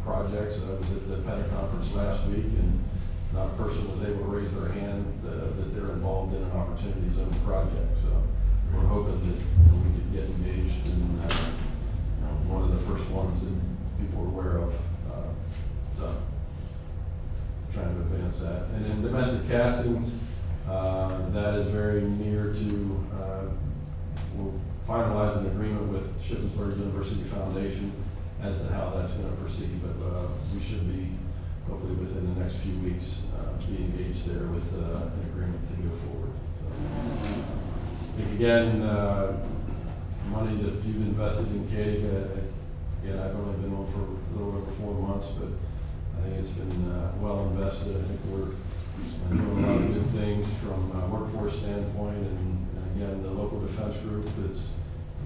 projects. I was at the PETA conference last week, and not a person was able to raise their hand that they're involved in an opportunity zone project. So we're hoping that we could get engaged in one of the first ones that people are aware of. So trying to advance that. And then domestic castings, that is very near to, we'll finalize an agreement with Shippensburg University Foundation as to how that's going to proceed, but we should be hopefully within the next few weeks be engaged there with an agreement to go forward. So, I think again, money that you've invested in Katie, again, I've only been on for a little over 4 months, but I think it's been well invested. I think we're doing a lot of good things from a workforce standpoint, and again, the local defense group.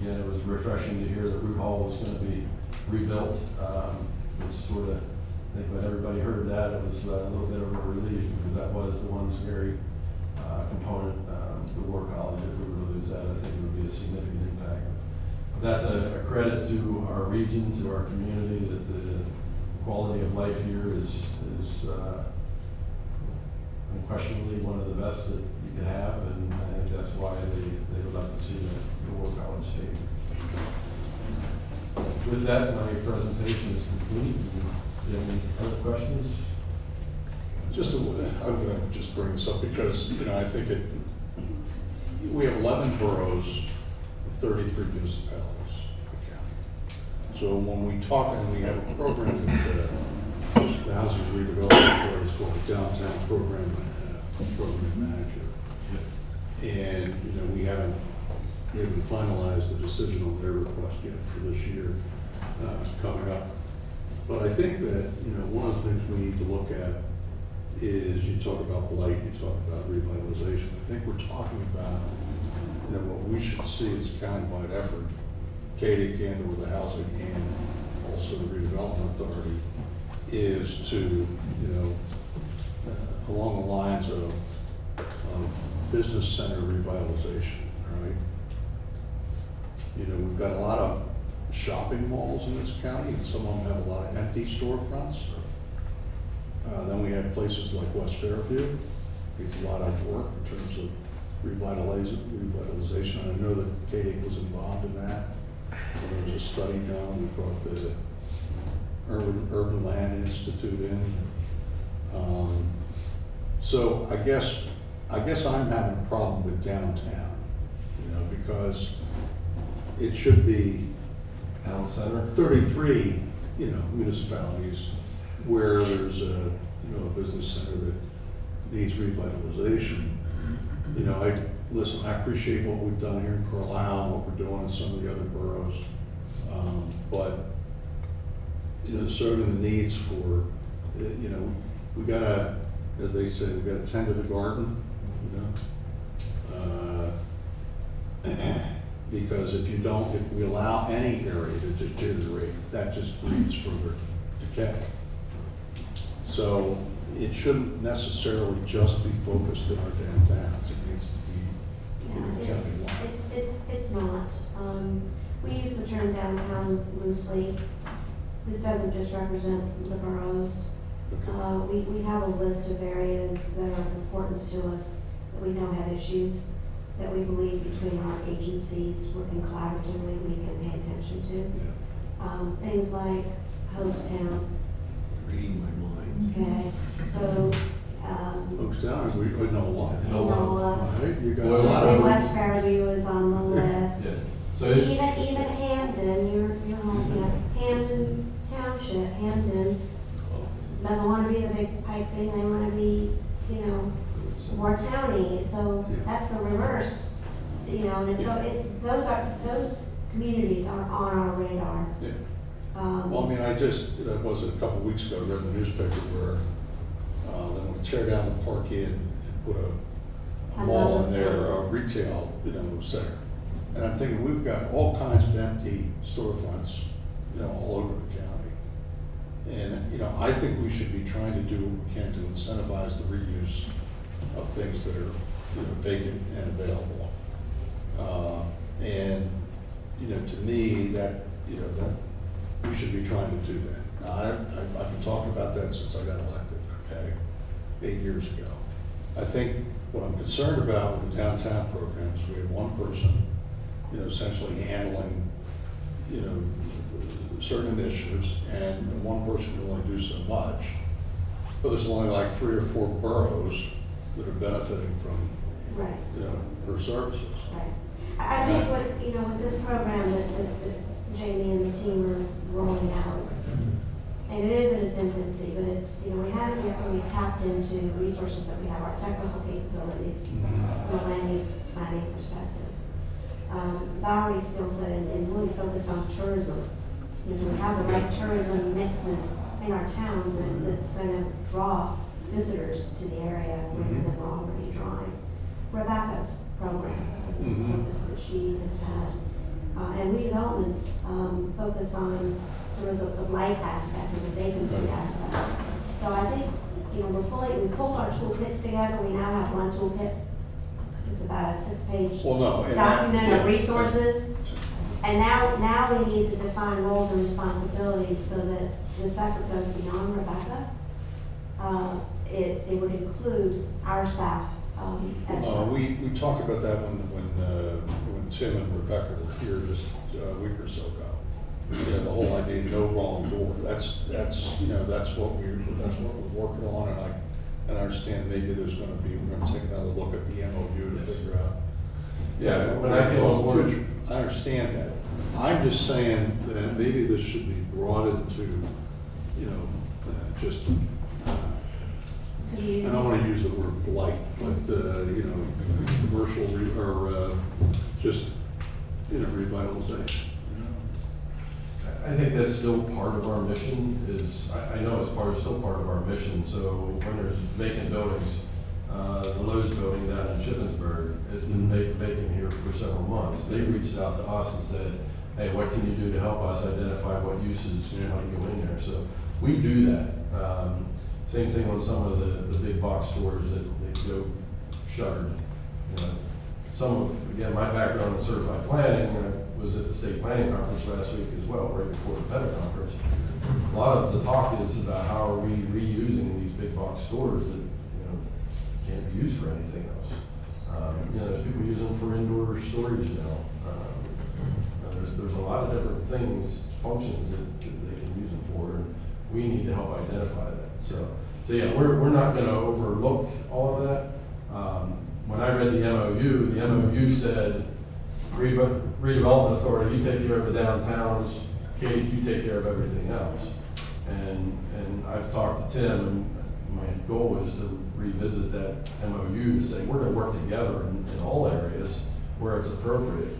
Again, it was refreshing to hear that Root Hall was going to be rebuilt. It's sort of, I think when everybody heard that, it was a little bit of a relief, because that was the one scary component, the War College. If we were to lose that, I think it would be a significant impact. But that's a credit to our region, to our community, that the quality of life here is unquestionably one of the best that you can have, and I think that's why they would like to see the War College stay. With that, my presentation is complete. Do you have any other questions? I'm going to just bring this up because, I think we have 11 boroughs, 33 municipalities in the county. So when we talk, and we have a program that the Housing Redevelopment Authority is called the Downtown Program Manager. And, you know, we haven't finalized the decision on their request yet for this year coming up. But I think that, you know, one of the things we need to look at is, you talk about blight, you talk about revitalization. I think we're talking about, you know, what we should see as a countywide effort, CADIC and with the housing and also the redevelopment authority, is to, you know, along the lines of business center revitalization, right? You know, we've got a lot of shopping malls in this county, and some of them have a lot of empty storefronts. Then we have places like West Fairview. It's a lot of work in terms of revitalization. And I know that CADIC was involved in that. There was a study done. We brought the Urban Land Institute in. So I guess I'm having a problem with downtown, you know, because it should be Town center? 33, you know, municipalities where there's a, you know, a business center that needs revitalization. You know, I appreciate what we've done here in Carlisle, what we're doing in some of the other boroughs. But, you know, serving the needs for, you know, we gotta, as they say, we gotta tend to the garden, you know? Because if we allow any area to deteriorate, that just breeds further decay. So it shouldn't necessarily just be focused in our downtowns. It needs to be, you know, countywide. It's not. We use the term downtown loosely. This doesn't just represent the boroughs. Okay. We have a list of areas that are important to us, that we know have issues, that we believe between our agencies, working collaboratively, we can pay attention to. Yeah. Things like Hopestown, Reading my mind. okay, so, Hopestown, we know a lot. Enola, Right? You got a Well, lot and of. West Fairview is on the list. Yeah. So it's, Even Hampton, you're home, you know, Hampton Township, Hampton doesn't want to be the big pipe thing, they want to be, you know, more towny, so Yeah. that's the reverse, you know, and so it's, those communities are on our radar. Yeah. Well, I mean, that was a couple of weeks ago, I read in the newspaper where they want to tear down the Park Inn and put a mall in there, a retail, you know, center. And I'm thinking, we've got all kinds of empty storefronts, you know, all over the county. And, you know, I think we should be trying to do what we can to incentivize the reuse of things that are, you know, vacant and available. And, you know, to me, that, you know, that we should be trying to do that. Now, I've been talking about that since I got elected, okay, 8 years ago. I think what I'm concerned about with the downtown programs, we have one person, you know, essentially handling, you know, certain initiatives, and one person can only do so much. But there's only like 3 or 4 boroughs that are benefiting from, Right. you know, her services. Right. I think what, you know, with this program that Jamie and the team are rolling out, and it is in its infancy, but it's, you know, we haven't yet really tapped into the resources that we have, our technical capabilities from a land use planning perspective. Valerie's skill set and really focused on tourism. You know, we have the right tourism mixes in our towns that's going to draw visitors to the area rather than we're already drawing. Rebecca's programs, and the focus that she has had, and redevelopments focus on sort of the blight aspect and the vacancy aspect. So I think, you know, we pulled our toolkits together. We now have one toolkit. It's about a 6-page Well, no, and that- document of yeah. resources. And now we need to define roles and responsibilities so that this effort goes beyond Rebecca. It would include our staff as well. We talked about that when Tim and Rebecca were here just a week or so ago. You know, the whole idea, no wrong door. That's you know, that's what we're working on, and I understand maybe we're going to take another look at the MOU to figure out Yeah, when I came on board, I understand that. I'm just saying that maybe this should be brought into, you know, just, I don't want to use the word blight, but, you know, commercial or just, you know, revitalization. I think that's still part of our mission is, I know it's still part of our mission. So when there's vacant buildings, the Lowe's building down in Shippensburg has been vacant here for several months. They reached out to us and said, hey, what can you do to help us identify what uses might go in there? So we do that. Same thing on some of the big box stores that go shuttered. You know, some of, again, my background in certified planning, I was at the state planning conference last week as well, right before the PETA conference. A lot of the talk is about how are we reusing these big box stores that, you know, can't be used for anything else. You know, there's people using them for indoor storage now. There's a lot of different things, functions that they can use them for, and we need to help identify that. So yeah, we're not going to overlook all of that. When I read the MOU said, redevelopment authority, you take care of the downtowns, Katie, you take care of everything else. And I've talked to Tim, and my goal is to revisit that MOU to say we're going to work together in all areas where it's appropriate.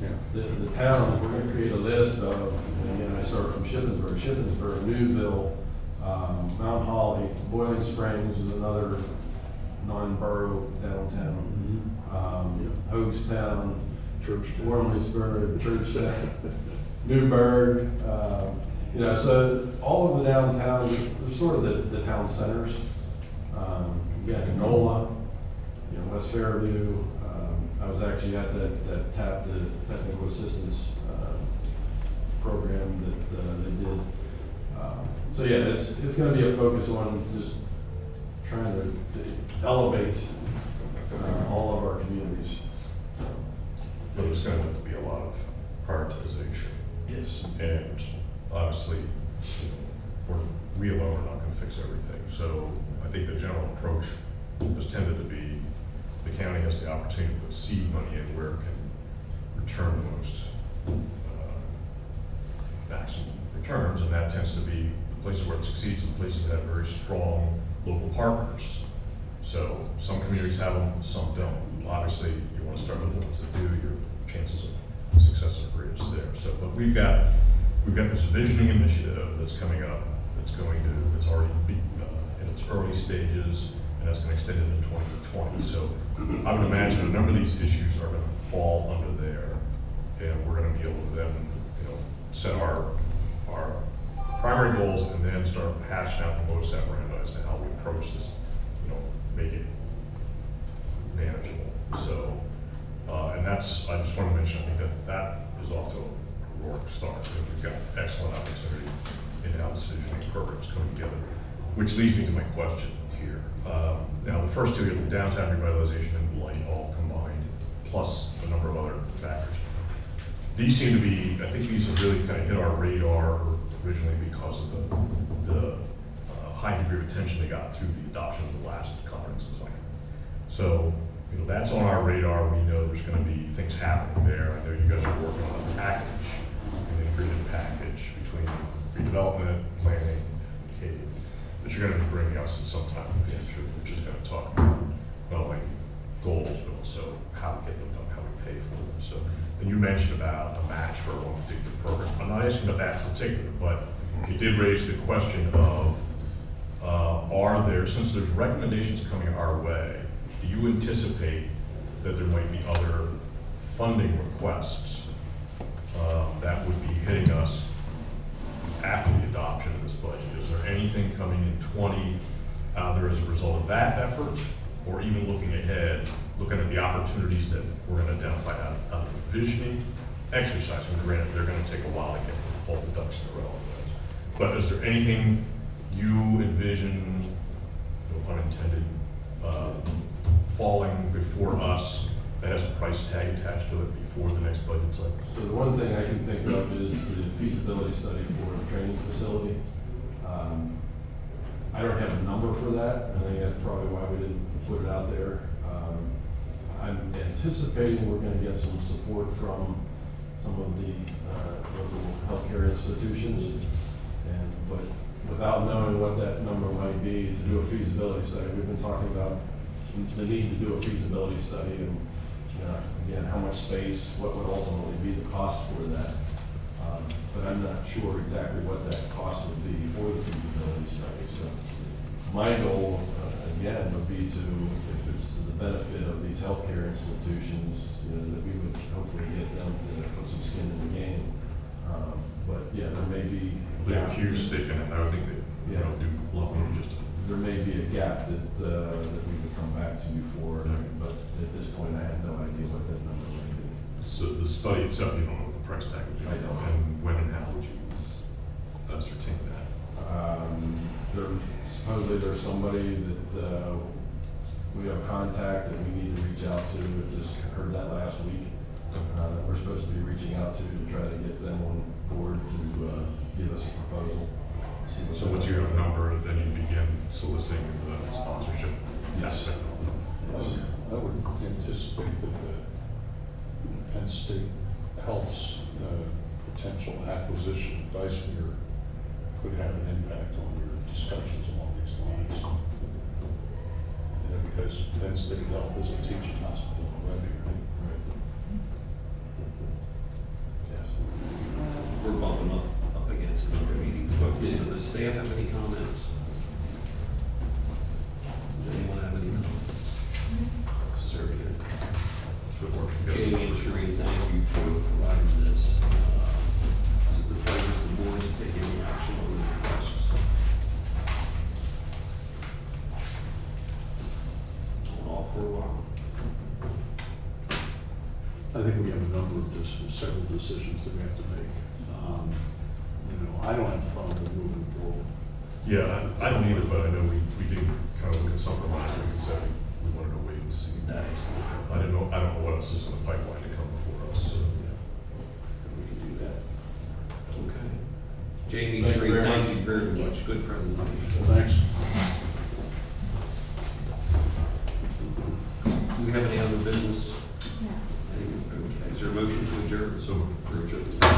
Yeah. The towns, we're going to create a list of, and again, I start from Shippensburg, Newville, Mount Holly, Boiling Springs is another non-borough downtown, Hoagstown, Wormleysburg, Churchtown, Newburgh, you know, so all of the downtown, there's sort of the town centers. Again, Nola, you know, West Fairview. I was actually at that TAP, the Technical Assistance program that they did. So yeah, it's going to be a focus on just trying to elevate all of our communities. But there's going to have to be a lot of prioritization. Yes. And obviously, we alone are not going to fix everything. So I think the general approach has tended to be the county has the opportunity to put seed money in where it can return the most maximum returns, and that tends to be the places where it succeeds and places that have very strong local partners. So some communities have them, some don't. Obviously, you want to start with the ones that do, your chances of success are greatest there. So, but we've got this visioning initiative that's coming up. It's already in its early stages, and that's going to extend into 2020. So I would imagine a number of these issues are going to fall under there, and we're going to be able to then, set our primary goals and then start hashing out the modus operandi as to how we approach this, make it manageable. So, and I just want to mention, I think that is off to a roaring start. We've got excellent opportunity in how this visioning program is coming together, which leads me to my question here. Now, the first two are the downtown revitalization and blight all combined, plus a number of other factors. These seem to be, I think these have really kind of hit our radar originally because of the high degree of attention they got through the adoption of the last comprehensive plan. So, that's on our radar. We know there's going to be things happening there. I know you guys are working on a package, an integrated package between redevelopment, planning, and Katie, that you're going to be bringing us in some time in the future, which is going to talk about not only goals, but also how to get them done, how we pay for them. So, and you mentioned about a match for one particular program. I'm not asking about that in particular, but it did raise the question of, since there's recommendations coming our way, do you anticipate that there might be other funding requests that would be hitting us after the adoption of this budget? Is there anything coming in 20, either as a result of that effort, or even looking ahead, looking at the opportunities that we're going to identify out of the visioning exercise? And granted, they're going to take a while to get all the ducks in a row. But is there anything you envision, unintended, falling before us that has a price tag attached to it before the next budget cycle? So the one thing I can think of is the feasibility study for a training facility. I don't have a number for that. I think that's probably why we didn't put it out there. I'm anticipating we're gonna get some support from some of the local healthcare institutions. But without knowing what that number might be, to do a feasibility study, we've been talking about the need to do a feasibility study and, again, how much space, what would ultimately be the cost for that. But I'm not sure exactly what that cost would be for the feasibility study. So my goal, again, would be to, if it's to the benefit of these healthcare institutions, that we would hopefully get them to put some skin in the game. But yeah, there may be. They have a huge stake in it. I would think that, do love me just. There may be a gap that we would come back to you for, but at this point, I have no idea what that number might be. So the study itself, you don't know what the price tag would be? I don't. And when and how would you ascertain that? Supposedly there's somebody that we have contact that we need to reach out to. I just heard that last week. That we're supposed to be reaching out to try to get them on board to give us a proposal. So once you have a number, then you begin soliciting the sponsorship? Yes. I would anticipate that the Penn State Health's potential acquisition of Geisinger could have an impact on your discussions along these lines. Because Penn State Health is a teaching hospital already, right? Yes. We're bumping up against another meeting, folks. Does the staff have any comments? Does anyone have any comments? This is very good. Good work. Jamie and Shereen, thank you for providing this. Is it the pleasure of the board to take any action on the requests? All for a while. I think we have a number of several decisions that we have to make. I don't have a problem with moving forward. Yeah, I don't either, but I know we did kind of look at something last week and said we wanted to wait and see. That is, I don't know what else is in the pipeline to come before us, so. we can do that. Okay. Jamie, Thank you Shereen, very thank much. you very much. Good presentation. Thanks. Do we have any other business? No. Okay. Is there a motion to adjourn? So we're adjourned.